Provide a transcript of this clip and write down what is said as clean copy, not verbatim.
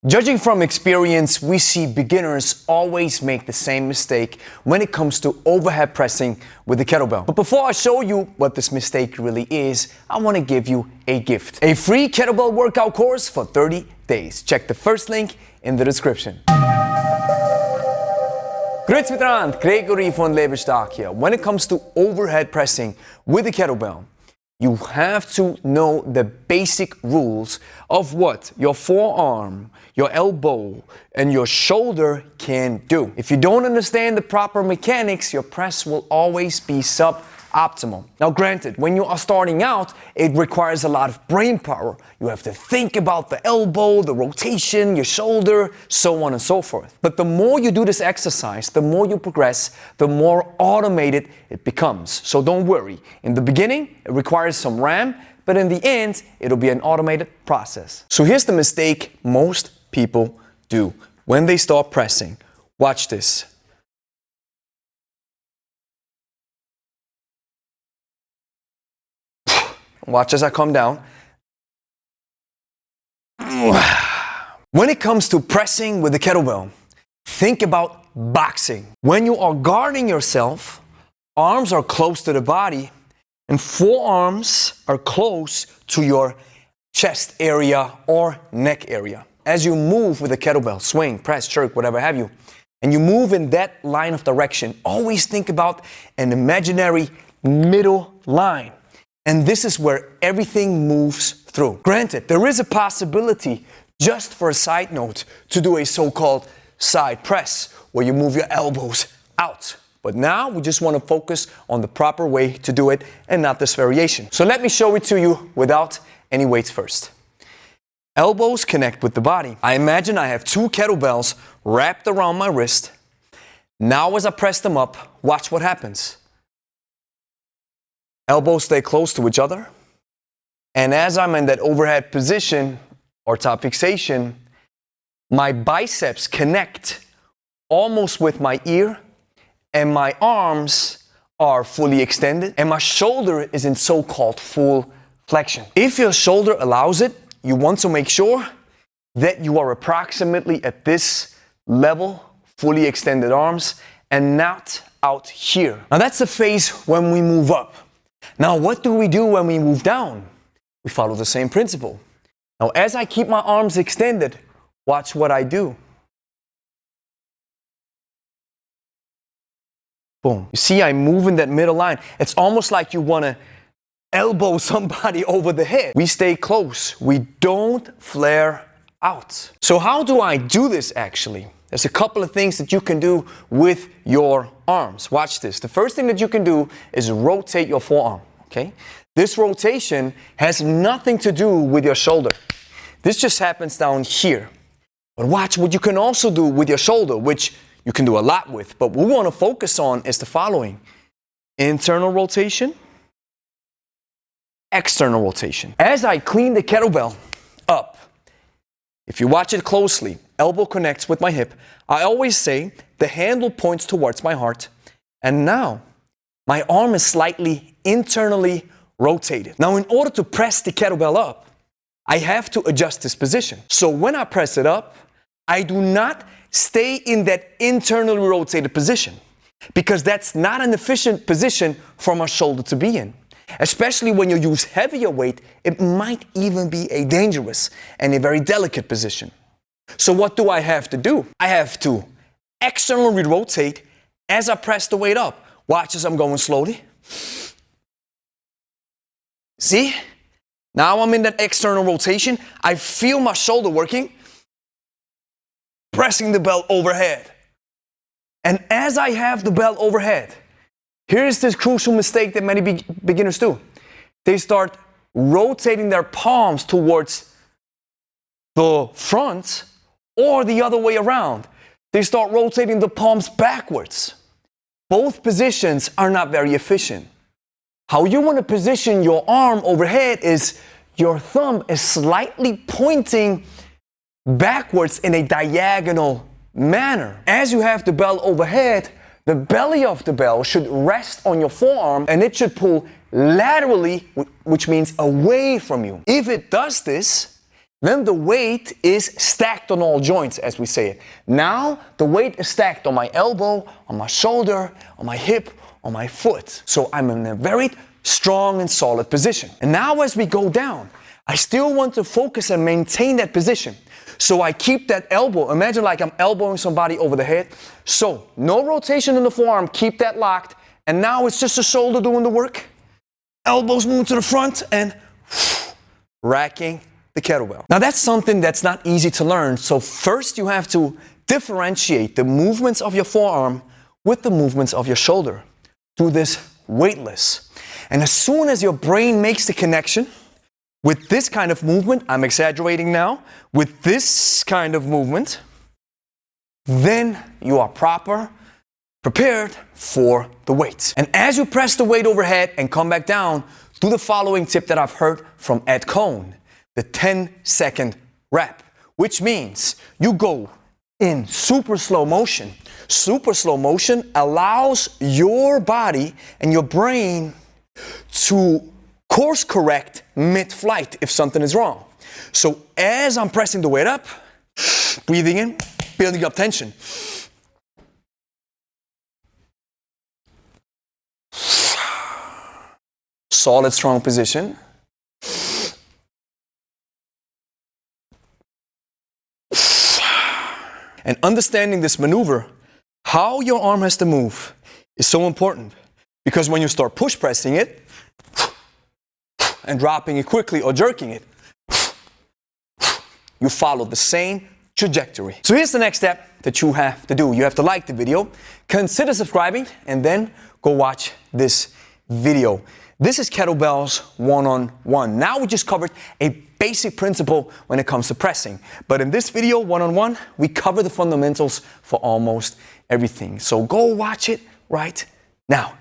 Judging from experience, we see beginners always make the same mistake when it comes to overhead pressing with the kettlebell. But before I show you what this mistake really is, I want to give you a gift. A free kettlebell workout course for 30 days. Check the first link in the description. Grüezi miteinander, Gregory von Lebe Stark here. When it comes to overhead pressing with the kettlebell, you have to know the basic rules of what your forearm, your elbow, and your shoulder can do. If you don't understand the proper mechanics, your press will always be suboptimal. Now granted, when you are starting out, it requires a lot of brain power. You have to think about the elbow, the rotation, your shoulder, so on and so forth. But the more you do this exercise, the more you progress, the more automated it becomes. So don't worry. In the beginning, it requires some RAM, but in the end, it'll be an automated process. So here's the mistake most people do when they start pressing. Watch this. Watch as I come down. When it comes to pressing with the kettlebell, think about boxing. When you are guarding yourself, arms are close to the body and forearms are close to your chest area or neck area. As you move with the kettlebell, swing, press, jerk, whatever have you, and you move in that line of direction, always think about an imaginary middle line. And this is where everything moves through. Granted, there is a possibility, just for a side note, to do a so-called side press, where you move your elbows out. But now we just want to focus on the proper way to do it and not this variation. So let me show it to you without any weights first. Elbows connect with the body. I imagine I have two kettlebells wrapped around my wrist. Now as I press them up, watch what happens. Elbows stay close to each other. And as I'm in that overhead position or top fixation, my biceps connect almost with my ear and my arms are fully extended and my shoulder is in so-called full flexion. If your shoulder allows it, you want to make sure that you are approximately at this level, fully extended arms, and not out here. Now that's the phase when we move up. Now what do we do when we move down? We follow the same principle. Now as I keep my arms extended, watch what I do. Boom. You see, I move in that middle line. It's almost like you want to elbow somebody over the head. We stay close. We don't flare out. So how do I do this actually? There's a couple of things that you can do with your arms. Watch this. The first thing that you can do is rotate your forearm, okay? This rotation has nothing to do with your shoulder. This just happens down here. But watch what you can also do with your shoulder, which you can do a lot with. But what we want to focus on is the following. Internal rotation, external rotation. As I clean the kettlebell up, if you watch it closely, elbow connects with my hip. I always say the handle points towards my heart. And now my arm is slightly internally rotated. Now in order to press the kettlebell up, I have to adjust this position. So when I press it up, I do not stay in that internally rotated position because that's not an efficient position for my shoulder to be in. Especially when you use heavier weight, it might even be a dangerous and a very delicate position. So what do I have to do? I have to externally rotate as I press the weight up. Watch as I'm going slowly. See? Now I'm in that external rotation. I feel my shoulder working, pressing the bell overhead. And as I have the bell overhead, here's this crucial mistake that many beginners do. They start rotating their palms towards the front or the other way around. They start rotating the palms backwards. Both positions are not very efficient. How you want to position your arm overhead is your thumb is slightly pointing backwards in a diagonal manner. As you have the bell overhead, the belly of the bell should rest on your forearm and it should pull laterally, which means away from you. If it does this, Then the weight is stacked on all joints, as we say it. Now the weight is stacked on my elbow, on my shoulder, on my hip, on my foot. So I'm in a very strong and solid position. And now as we go down, I still want to focus and maintain that position. So I keep that elbow. Imagine like I'm elbowing somebody over the head. So no rotation in the forearm, keep that locked. And now it's just the shoulder doing the work. Elbows move to the front and racking the kettlebell. Now that's something that's not easy to learn. So first you have to differentiate the movements of your forearm with the movements of your shoulder. Do this weightless. And as soon as your brain makes the connection with this kind of movement, I'm exaggerating now, with this kind of movement, then you are prepared for the weights. And as you press the weight overhead and come back down, do the following tip that I've heard from Ed Cohn, the 10-second rep, which means you go in super slow motion. Super slow motion allows your body and your brain to course correct mid-flight if something is wrong. So as I'm pressing the weight up, breathing in, building up tension. Solid, strong position. And understanding this maneuver, how your arm has to move, is so important. Because when you start push pressing it, and dropping it quickly or jerking it, you follow the same trajectory. So here's the next step that you have to do. You have to like the video, consider subscribing, and then go watch this video. This is kettlebells one-on-one. Now we just covered a basic principle when it comes to pressing. But in this video, one-on-one, we cover the fundamentals for almost everything. So go watch it right now.